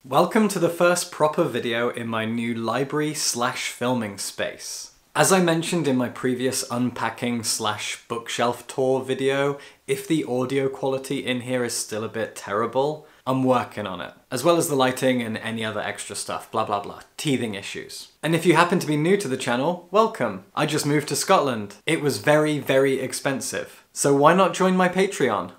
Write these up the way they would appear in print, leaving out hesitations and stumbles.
Welcome to the first proper video in my new library/filming space. As I mentioned in my previous unpacking/bookshelf tour video, if the audio quality in here is still a bit terrible, I'm working on it. As well as the lighting and any other extra stuff, blah blah blah, teething issues. And if you happen to be new to the channel, welcome. I just moved to Scotland. It was very, very expensive. So why not join my Patreon?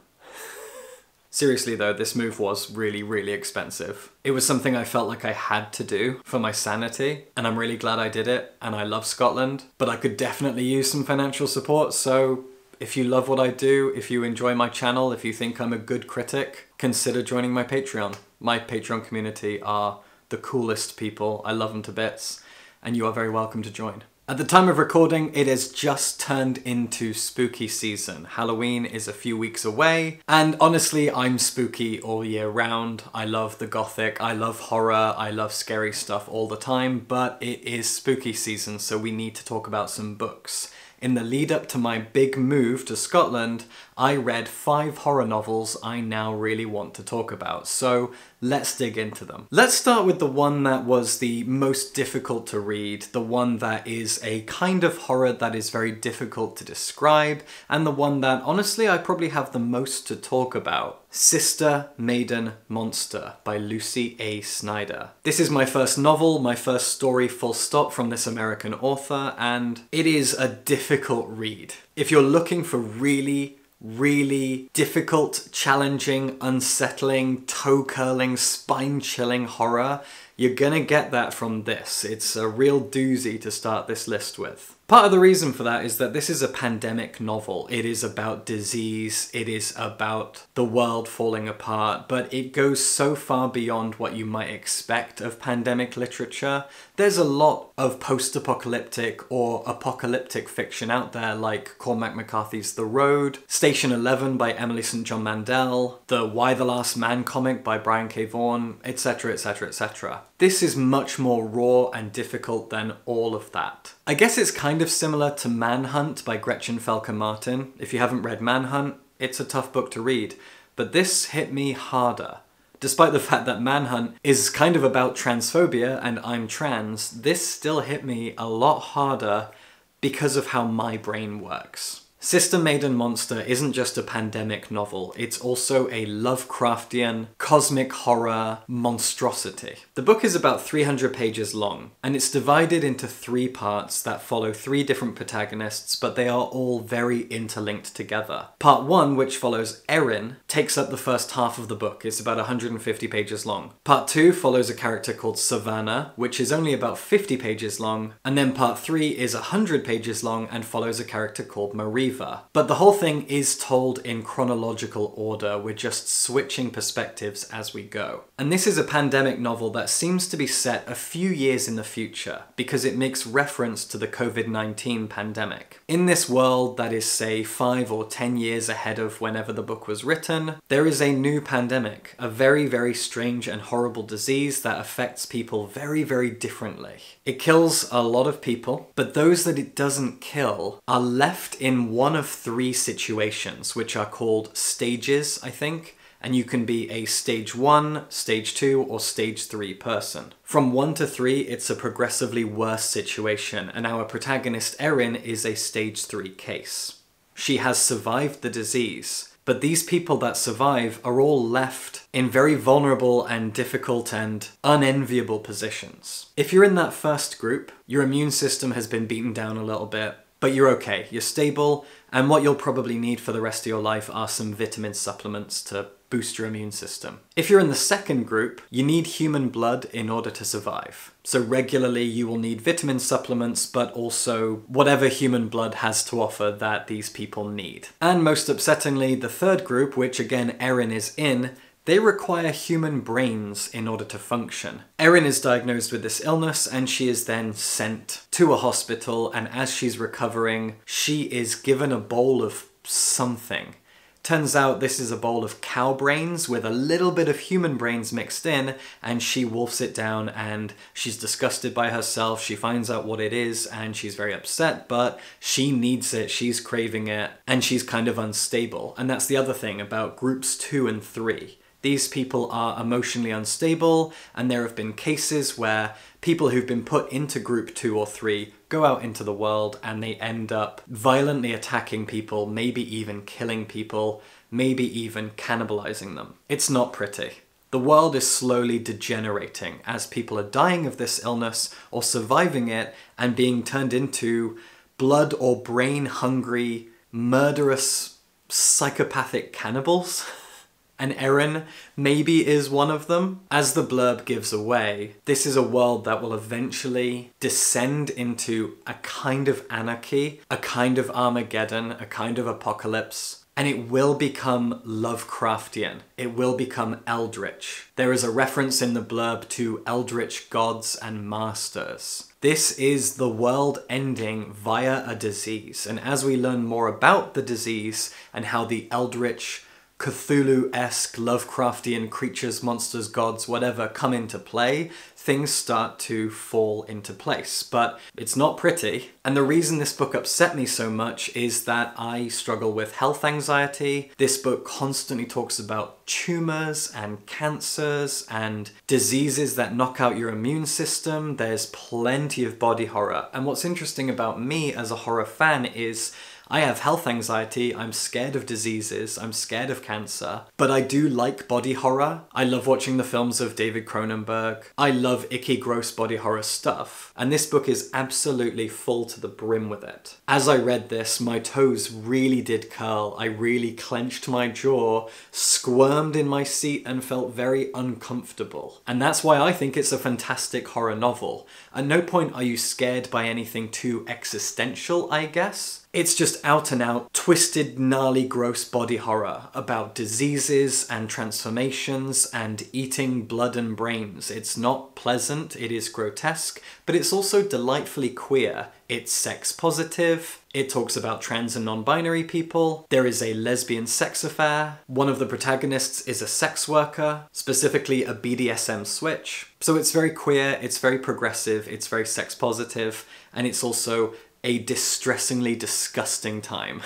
Seriously though, this move was really, really expensive. It was something I felt like I had to do for my sanity, and I'm really glad I did it, and I love Scotland, but I could definitely use some financial support, so if you love what I do, if you enjoy my channel, if you think I'm a good critic, consider joining my Patreon. My Patreon community are the coolest people, I love them to bits, and you are very welcome to join. At the time of recording, it has just turned into spooky season. Halloween is a few weeks away, and honestly, I'm spooky all year round. I love the gothic, I love horror, I love scary stuff all the time, but it is spooky season, so we need to talk about some books. In the lead up to my big move to Scotland, I read 5 horror novels I now really want to talk about, so let's dig into them. Let's start with the one that was the most difficult to read, the one that is a kind of horror that is very difficult to describe, and the one that honestly I probably have the most to talk about. Sister, Maiden, Monster by Lucy A. Snyder. This is my first novel, my first story full stop from this American author, and it is a difficult read. If you're looking for really difficult, challenging, unsettling, toe-curling, spine-chilling horror, you're gonna get that from this. It's a real doozy to start this list with. Part of the reason for that is that this is a pandemic novel. It is about disease, it is about the world falling apart, but it goes so far beyond what you might expect of pandemic literature. There's a lot of post-apocalyptic or apocalyptic fiction out there, like Cormac McCarthy's The Road, Station 11 by Emily St. John Mandel, the Y the Last Man comic by Brian K. Vaughan, etc, etc, etc. This is much more raw and difficult than all of that. I guess it's kind of similar to Manhunt by Gretchen Felker Martin. If you haven't read Manhunt, it's a tough book to read, but this hit me harder. Despite the fact that Manhunt is kind of about transphobia and I'm trans, this still hit me a lot harder because of how my brain works. Sister, Maiden, Monster isn't just a pandemic novel, it's also a Lovecraftian, cosmic horror monstrosity. The book is about 300 pages long, and it's divided into 3 parts that follow 3 different protagonists, but they are all very interlinked together. Part 1, which follows Erin, takes up the first half of the book. It's about 150 pages long. Part 2 follows a character called Savannah, which is only about 50 pages long, and then Part 3 is 100 pages long and follows a character called Marie. But the whole thing is told in chronological order, we're just switching perspectives as we go. And this is a pandemic novel that seems to be set a few years in the future, because it makes reference to the COVID-19 pandemic. In this world that is, say, 5 or 10 years ahead of whenever the book was written, there is a new pandemic, a very, very strange and horrible disease that affects people very, very differently. It kills a lot of people, but those that it doesn't kill are left in one of 3 situations, which are called stages, I think, and you can be a stage 1, stage 2, or stage 3 person. From 1 to 3, it's a progressively worse situation, and our protagonist Erin is a stage 3 case. She has survived the disease, but these people that survive are all left in very vulnerable and difficult and unenviable positions. If you're in that first group, your immune system has been beaten down a little bit, but you're okay, you're stable, and what you'll probably need for the rest of your life are some vitamin supplements to boost your immune system. If you're in the second group, you need human blood in order to survive. So regularly you will need vitamin supplements, but also whatever human blood has to offer that these people need. And most upsettingly, the third group, which again Erin is in, they require human brains in order to function. Erin is diagnosed with this illness and she is then sent to a hospital, and as she's recovering, she is given a bowl of something. Turns out this is a bowl of cow brains with a little bit of human brains mixed in, and she wolfs it down and she's disgusted by herself. She finds out what it is and she's very upset, but she needs it, she's craving it, and she's kind of unstable. And that's the other thing about groups 2 and 3. These people are emotionally unstable, and there have been cases where people who've been put into group 2 or 3 go out into the world and they end up violently attacking people, maybe even killing people, maybe even cannibalizing them. It's not pretty. The world is slowly degenerating as people are dying of this illness or surviving it and being turned into blood or brain-hungry, murderous, psychopathic cannibals. And Erin maybe is one of them. As the blurb gives away, this is a world that will eventually descend into a kind of anarchy, a kind of Armageddon, a kind of apocalypse, and it will become Lovecraftian. It will become eldritch. There is a reference in the blurb to eldritch gods and masters. This is the world ending via a disease, and as we learn more about the disease and how the eldritch, Cthulhu-esque, Lovecraftian creatures, monsters, gods, whatever come into play, things start to fall into place. But it's not pretty. And the reason this book upset me so much is that I struggle with health anxiety. This book constantly talks about tumors and cancers and diseases that knock out your immune system. There's plenty of body horror. And what's interesting about me as a horror fan is I have health anxiety, I'm scared of diseases, I'm scared of cancer, but I do like body horror. I love watching the films of David Cronenberg. I love icky, gross body horror stuff, and this book is absolutely full to the brim with it. As I read this, my toes really did curl. I really clenched my jaw, squirmed in my seat, and felt very uncomfortable. And that's why I think it's a fantastic horror novel. At no point are you scared by anything too existential, I guess. It's just out and out, twisted, gnarly, gross body horror about diseases and transformations and eating blood and brains. It's not pleasant, it is grotesque, but it's also delightfully queer. It's sex positive, it talks about trans and non-binary people, there is a lesbian sex affair, one of the protagonists is a sex worker, specifically a BDSM switch. So it's very queer, it's very progressive, it's very sex positive, and it's also a distressingly disgusting time.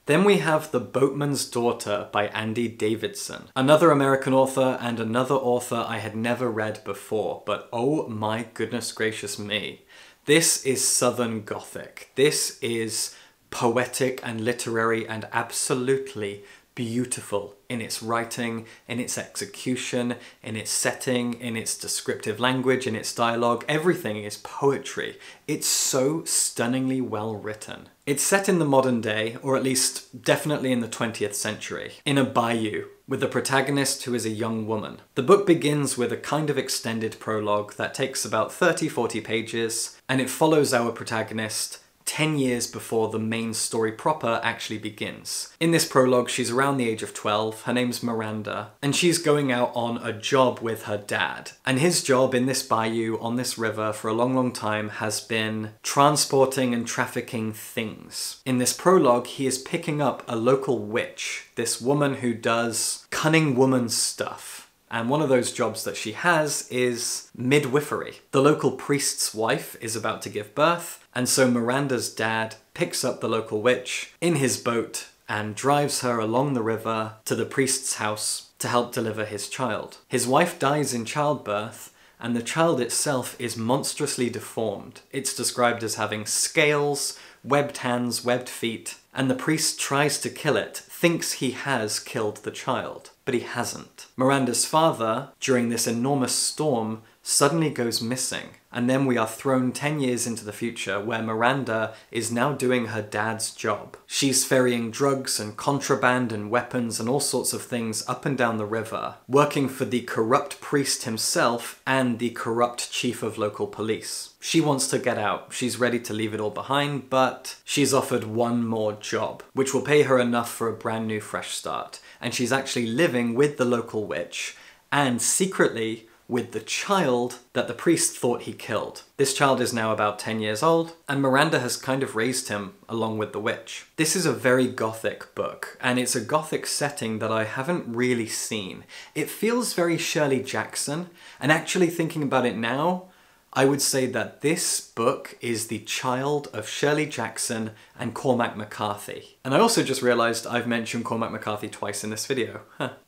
Then we have The Boatman's Daughter by Andy Davidson. Another American author and another author I had never read before, but oh my goodness gracious me. This is Southern Gothic. This is poetic and literary and absolutely beautiful in its writing, in its execution, in its setting, in its descriptive language, in its dialogue. Everything is poetry. It's so stunningly well written. It's set in the modern day, or at least definitely in the 20th century, in a bayou, with the protagonist who is a young woman. The book begins with a kind of extended prologue that takes about 30-40 pages, and it follows our protagonist 10 years before the main story proper actually begins. In this prologue, she's around the age of 12, her name's Miranda, and she's going out on a job with her dad. And his job in this bayou, on this river, for a long, long time has been transporting and trafficking things. In this prologue, he is picking up a local witch, this woman who does cunning woman stuff. And one of those jobs that she has is midwifery. The local priest's wife is about to give birth, and so Miranda's dad picks up the local witch in his boat and drives her along the river to the priest's house to help deliver his child. His wife dies in childbirth, and the child itself is monstrously deformed. It's described as having scales, webbed hands, webbed feet, and the priest tries to kill it, thinks he has killed the child, but he hasn't. Miranda's father, during this enormous storm, suddenly goes missing, and then we are thrown 10 years into the future where Miranda is now doing her dad's job. She's ferrying drugs and contraband and weapons and all sorts of things up and down the river, working for the corrupt priest himself and the corrupt chief of local police. She wants to get out, she's ready to leave it all behind, but she's offered one more job, which will pay her enough for a brand new fresh start. And she's actually living with the local witch, and secretly with the child that the priest thought he killed. This child is now about 10 years old, and Miranda has kind of raised him along with the witch. This is a very gothic book, and it's a gothic setting that I haven't really seen. It feels very Shirley Jackson, and actually thinking about it now, I would say that this book is the child of Shirley Jackson and Cormac McCarthy. And I also just realised I've mentioned Cormac McCarthy twice in this video.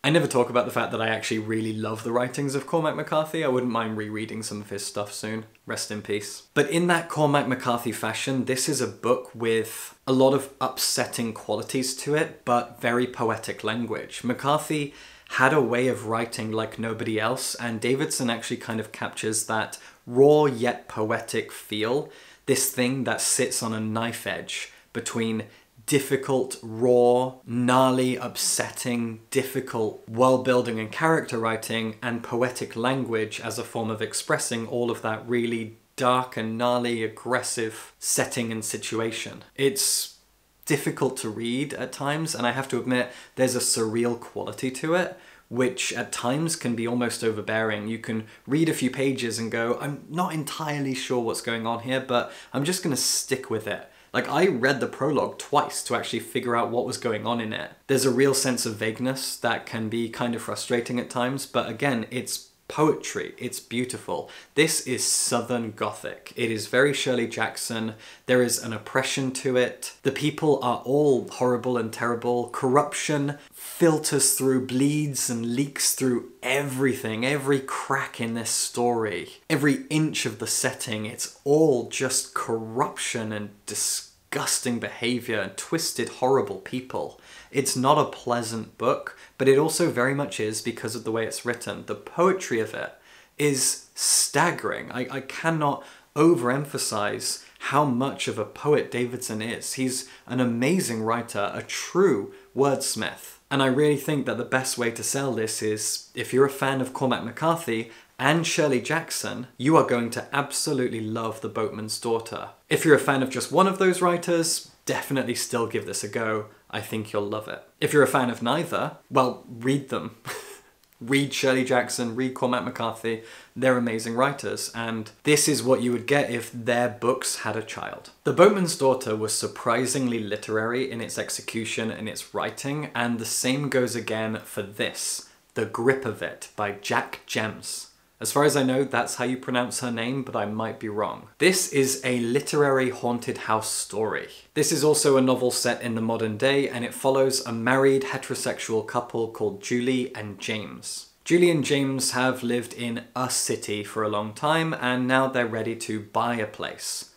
I never talk about the fact that I actually really love the writings of Cormac McCarthy. I wouldn't mind rereading some of his stuff soon. Rest in peace. But in that Cormac McCarthy fashion, this is a book with a lot of upsetting qualities to it, but very poetic language. McCarthy had a way of writing like nobody else, and Davidson actually kind of captures that raw yet poetic feel, this thing that sits on a knife edge between difficult, raw, gnarly, upsetting, difficult world building and character writing, and poetic language as a form of expressing all of that really dark and gnarly, aggressive setting and situation. It's difficult to read at times, and I have to admit there's a surreal quality to it, which at times can be almost overbearing. You can read a few pages and go, I'm not entirely sure what's going on here, but I'm just gonna stick with it. Like, I read the prologue twice to actually figure out what was going on in it. There's a real sense of vagueness that can be kind of frustrating at times, but again, it's poetry, it's beautiful. This is Southern Gothic. It is very Shirley Jackson. There is an oppression to it. The people are all horrible and terrible. Corruption filters through, bleeds and leaks through everything, every crack in this story. Every inch of the setting, it's all just corruption and disgusting behavior and twisted, horrible people. It's not a pleasant book, but it also very much is because of the way it's written. The poetry of it is staggering. I cannot overemphasize how much of a poet Davidson is. He's an amazing writer, a true wordsmith. And I really think that the best way to sell this is, if you're a fan of Cormac McCarthy and Shirley Jackson, you are going to absolutely love The Boatman's Daughter. If you're a fan of just one of those writers, definitely still give this a go. I think you'll love it. If you're a fan of neither, well, read them. Read Shirley Jackson, read Cormac McCarthy. They're amazing writers, and this is what you would get if their books had a child. The Boatman's Daughter was surprisingly literary in its execution and its writing, and the same goes again for this, The Grip of It by Jac Jemc. As far as I know, that's how you pronounce her name, but I might be wrong. This is a literary haunted house story. This is also a novel set in the modern day, and it follows a married heterosexual couple called Julie and James. Julie and James have lived in a city for a long time, and now they're ready to buy a place.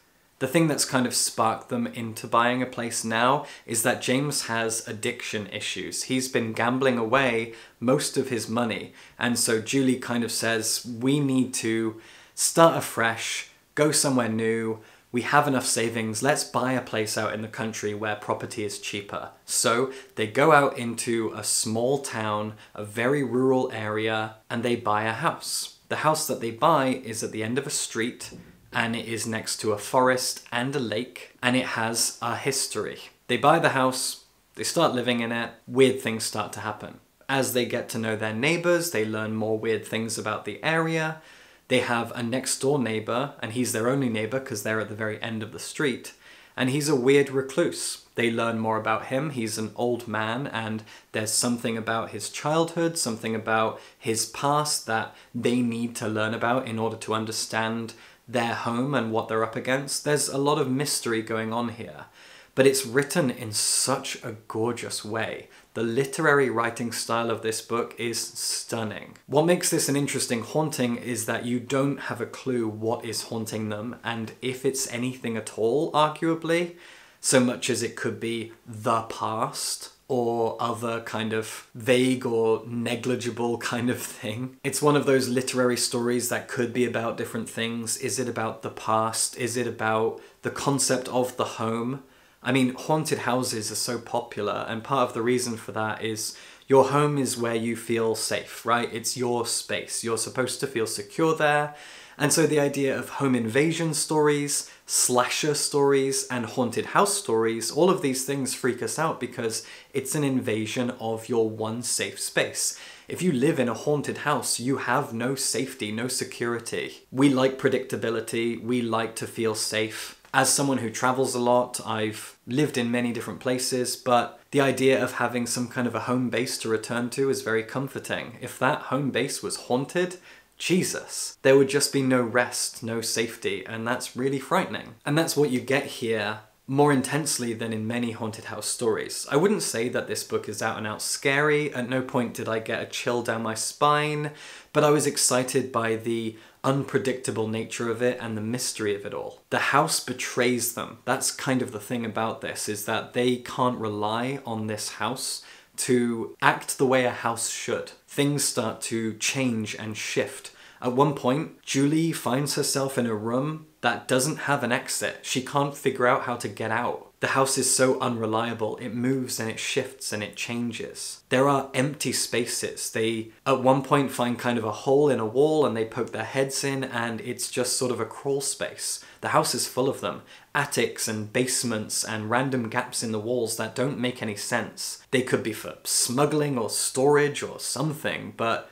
The thing that's kind of sparked them into buying a place now is that James has addiction issues. He's been gambling away most of his money, and so Julie kind of says, we need to start afresh, go somewhere new, we have enough savings, let's buy a place out in the country where property is cheaper. So they go out into a small town, a very rural area, and they buy a house. The house that they buy is at the end of a street, and it is next to a forest and a lake, and it has a history. They buy the house, they start living in it, weird things start to happen. As they get to know their neighbors, they learn more weird things about the area. They have a next door neighbor, and he's their only neighbor because they're at the very end of the street, and he's a weird recluse. They learn more about him. He's an old man, and there's something about his childhood, something about his past that they need to learn about in order to understand their home and what they're up against. There's a lot of mystery going on here, but it's written in such a gorgeous way. The literary writing style of this book is stunning. What makes this an interesting haunting is that you don't have a clue what is haunting them, and if it's anything at all, arguably, so much as it could be the past or other kind of vague or negligible kind of thing. It's one of those literary stories that could be about different things. Is it about the past? Is it about the concept of the home? I mean, haunted houses are so popular, and part of the reason for that is your home is where you feel safe, right? It's your space. You're supposed to feel secure there. And so the idea of home invasion stories, slasher stories, and haunted house stories, all of these things freak us out because it's an invasion of your one safe space. If you live in a haunted house, you have no safety, no security. We like predictability, we like to feel safe. As someone who travels a lot, I've lived in many different places, but the idea of having some kind of a home base to return to is very comforting. If that home base was haunted, Jesus, there would just be no rest, no safety, and that's really frightening. And that's what you get here more intensely than in many haunted house stories. I wouldn't say that this book is out and out scary. At no point did I get a chill down my spine, but I was excited by the unpredictable nature of it and the mystery of it all. The house betrays them. That's kind of the thing about this, is that they can't rely on this house to act the way a house should. Things start to change and shift. At one point, Julie finds herself in a room that doesn't have an exit. She can't figure out how to get out. The house is so unreliable. It moves and it shifts and it changes. There are empty spaces. They, at one point, find kind of a hole in a wall and they poke their heads in and it's just sort of a crawl space. The house is full of them. Attics and basements and random gaps in the walls that don't make any sense. They could be for smuggling or storage or something, but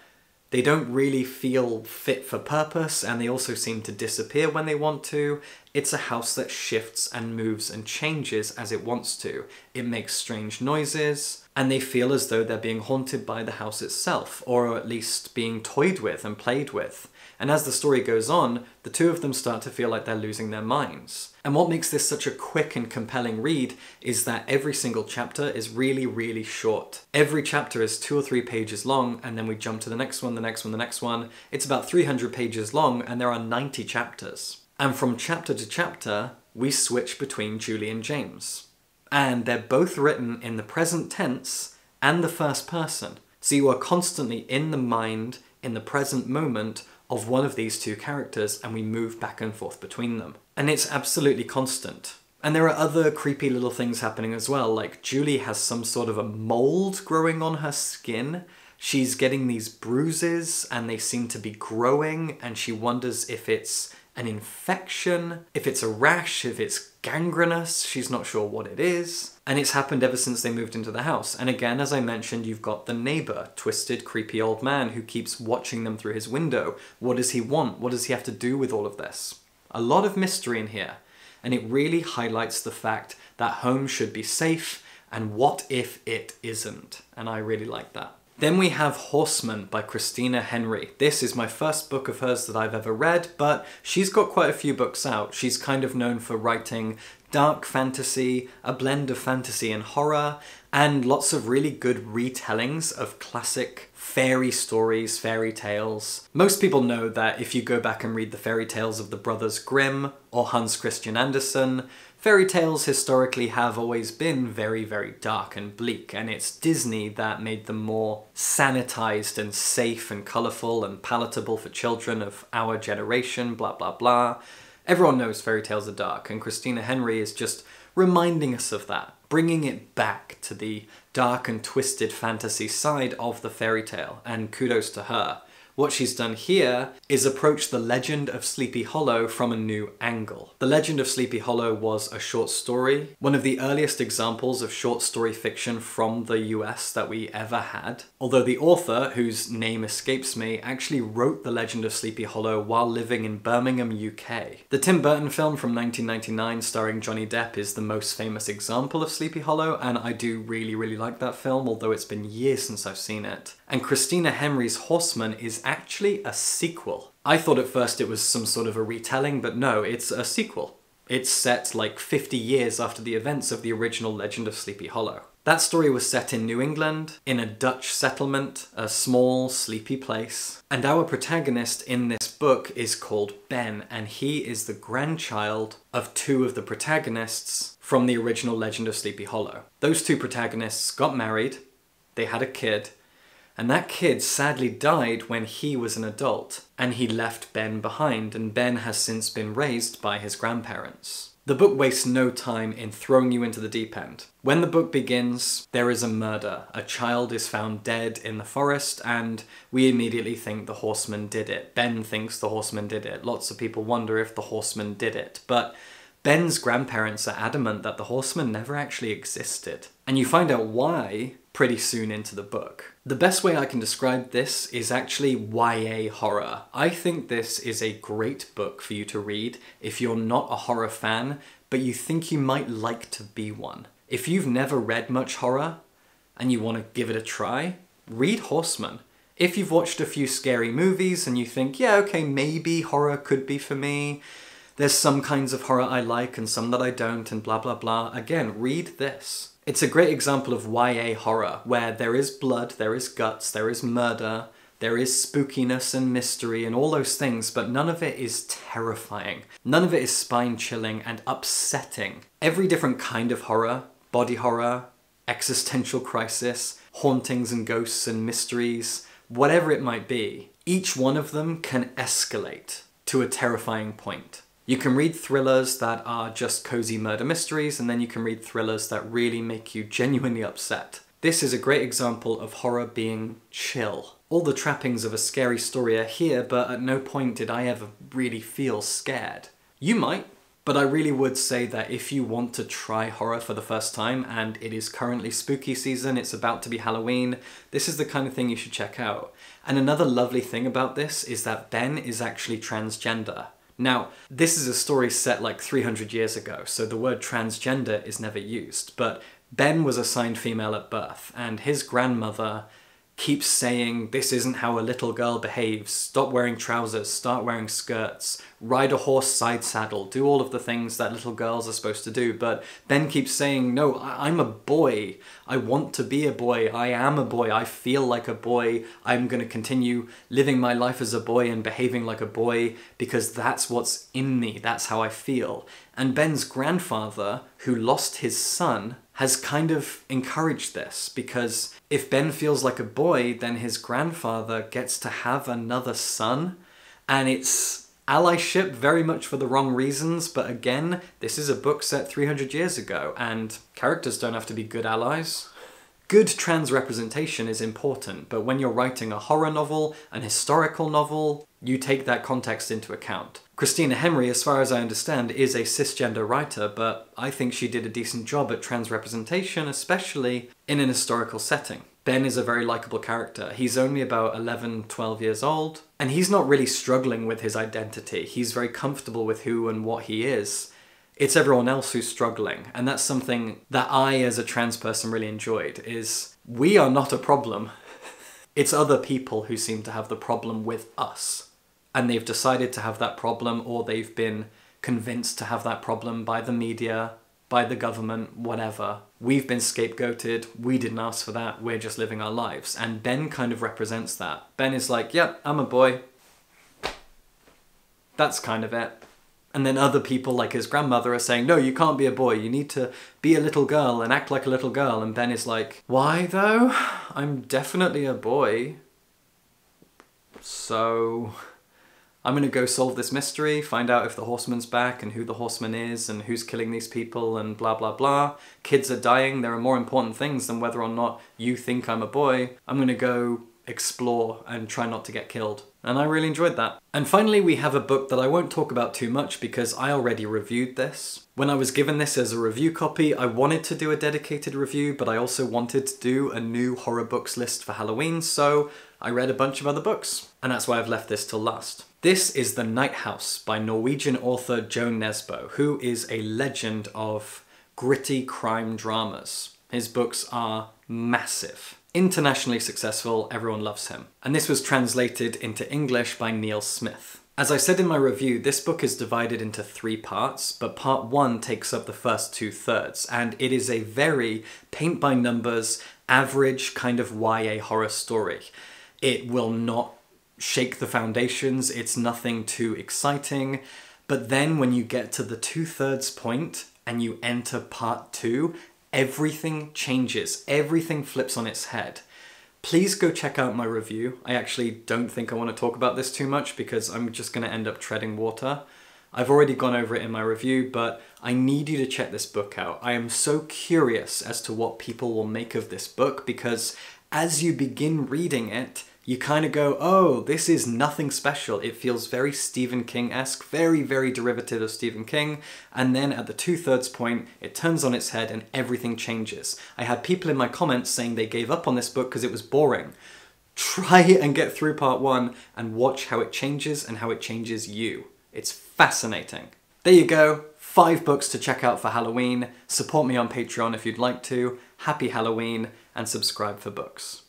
they don't really feel fit for purpose, and they also seem to disappear when they want to. It's a house that shifts and moves and changes as it wants to. It makes strange noises, and they feel as though they're being haunted by the house itself, or at least being toyed with and played with. And as the story goes on, the two of them start to feel like they're losing their minds. And what makes this such a quick and compelling read is that every single chapter is really, really short. Every chapter is 2 or 3 pages long, and then we jump to the next one, the next one, the next one. It's about 300 pages long, and there are 90 chapters. And from chapter to chapter, we switch between Julie and James. And they're both written in the present tense and the first person. So you are constantly in the mind, in the present moment, of one of these two characters, and we move back and forth between them. And it's absolutely constant. And there are other creepy little things happening as well, like Julie has some sort of a mold growing on her skin. She's getting these bruises and they seem to be growing, and she wonders if it's an infection, if it's a rash, if it's gangrenous. She's not sure what it is. And it's happened ever since they moved into the house. And again, as I mentioned, you've got the neighbor, twisted, creepy old man who keeps watching them through his window. What does he want? What does he have to do with all of this? A lot of mystery in here. And it really highlights the fact that home should be safe, and what if it isn't? And I really like that. Then we have Horseman by Christina Henry. This is my first book of hers that I've ever read, but she's got quite a few books out. She's kind of known for writing dark fantasy, a blend of fantasy and horror, and lots of really good retellings of classic fairy stories, fairy tales. Most people know that if you go back and read the fairy tales of the Brothers Grimm or Hans Christian Andersen, fairy tales historically have always been very, very dark and bleak, and it's Disney that made them more sanitized and safe and colourful and palatable for children of our generation, blah, blah, blah. Everyone knows fairy tales are dark, and Christina Henry is just reminding us of that, bringing it back to the dark and twisted fantasy side of the fairy tale, and kudos to her. What she's done here is approach the legend of Sleepy Hollow from a new angle. The Legend of Sleepy Hollow was a short story, one of the earliest examples of short story fiction from the US that we ever had. Although the author, whose name escapes me, actually wrote The Legend of Sleepy Hollow while living in Birmingham, UK. The Tim Burton film from 1999 starring Johnny Depp is the most famous example of Sleepy Hollow, and I do really, really like that film, although it's been years since I've seen it. And Christina Henry's Horseman is actually a sequel. I thought at first it was some sort of a retelling, but no, it's a sequel. It's set like 50 years after the events of the original Legend of Sleepy Hollow. That story was set in New England, in a Dutch settlement, a small, sleepy place. And our protagonist in this book is called Ben, and he is the grandchild of two of the protagonists from the original Legend of Sleepy Hollow. Those two protagonists got married, they had a kid, and that kid sadly died when he was an adult, and he left Ben behind, and Ben has since been raised by his grandparents. The book wastes no time in throwing you into the deep end. When the book begins, there is a murder. A child is found dead in the forest, and we immediately think the Horseman did it. Ben thinks the Horseman did it. Lots of people wonder if the Horseman did it, but Ben's grandparents are adamant that the Horseman never actually existed. And you find out why pretty soon into the book. The best way I can describe this is actually YA horror. I think this is a great book for you to read if you're not a horror fan, but you think you might like to be one. If you've never read much horror and you want to give it a try, read Horseman. If you've watched a few scary movies and you think, yeah, okay, maybe horror could be for me, there's some kinds of horror I like and some that I don't and blah blah blah, again, read this. It's a great example of YA horror, where there is blood, there is guts, there is murder, there is spookiness and mystery and all those things, but none of it is terrifying. None of it is spine-chilling and upsetting. Every different kind of horror, body horror, existential crisis, hauntings and ghosts and mysteries, whatever it might be, each one of them can escalate to a terrifying point. You can read thrillers that are just cozy murder mysteries, and then you can read thrillers that really make you genuinely upset. This is a great example of horror being chill. All the trappings of a scary story are here, but at no point did I ever really feel scared. You might, but I really would say that if you want to try horror for the first time, and it is currently spooky season, it's about to be Halloween, this is the kind of thing you should check out. And another lovely thing about this is that Ben is actually transgender. Now, this is a story set like 300 years ago, so the word transgender is never used, but Ben was assigned female at birth, and his grandmother keeps saying, this isn't how a little girl behaves, stop wearing trousers, start wearing skirts, ride a horse side saddle, do all of the things that little girls are supposed to do, but Ben keeps saying, no, I'm a boy, I want to be a boy, I am a boy, I feel like a boy, I'm going to continue living my life as a boy and behaving like a boy because that's what's in me, that's how I feel. And Ben's grandfather, who lost his son, has kind of encouraged this, because if Ben feels like a boy, then his grandfather gets to have another son, and it's allyship very much for the wrong reasons, but again, this is a book set 300 years ago, and characters don't have to be good allies. Good trans representation is important, but when you're writing a horror novel, an historical novel, you take that context into account. Christina Henry, as far as I understand, is a cisgender writer, but I think she did a decent job at trans representation, especially in an historical setting. Ben is a very likable character. He's only about 11, 12 years old, and he's not really struggling with his identity. He's very comfortable with who and what he is. It's everyone else who's struggling, and that's something that I, as a trans person, really enjoyed, is we are not a problem. It's other people who seem to have the problem with us. And they've decided to have that problem, or they've been convinced to have that problem by the media, by the government, whatever. We've been scapegoated, we didn't ask for that, we're just living our lives. And Ben kind of represents that. Ben is like, yep, I'm a boy. That's kind of it. And then other people, like his grandmother, are saying, no, you can't be a boy, you need to be a little girl and act like a little girl. And Ben is like, why though? I'm definitely a boy. So I'm gonna go solve this mystery, find out if the Horseman's back and who the Horseman is and who's killing these people and blah blah blah. Kids are dying, there are more important things than whether or not you think I'm a boy. I'm gonna go explore and try not to get killed. And I really enjoyed that. And finally we have a book that I won't talk about too much because I already reviewed this. When I was given this as a review copy, I wanted to do a dedicated review, but I also wanted to do a new horror books list for Halloween, so I read a bunch of other books. And that's why I've left this till last. This is The Night House by Norwegian author Jo Nesbø, who is a legend of gritty crime dramas. His books are massive. Internationally successful, everyone loves him. And this was translated into English by Neil Smith. As I said in my review, this book is divided into 3 parts, but part 1 takes up the first 2/3, and it is a very paint-by-numbers, average kind of YA horror story. It will not shake the foundations, it's nothing too exciting, but then when you get to the 2/3 point and you enter part 2, everything changes, everything flips on its head. Please go check out my review. I actually don't think I want to talk about this too much because I'm just going to end up treading water. I've already gone over it in my review, but I need you to check this book out. I am so curious as to what people will make of this book because as you begin reading it, you kind of go, oh, this is nothing special. It feels very Stephen King-esque, very, very derivative of Stephen King. And then at the 2/3 point, it turns on its head and everything changes. I had people in my comments saying they gave up on this book because it was boring. Try and get through part 1 and watch how it changes and how it changes you. It's fascinating. There you go. 5 books to check out for Halloween. Support me on Patreon if you'd like to. Happy Halloween and subscribe for books.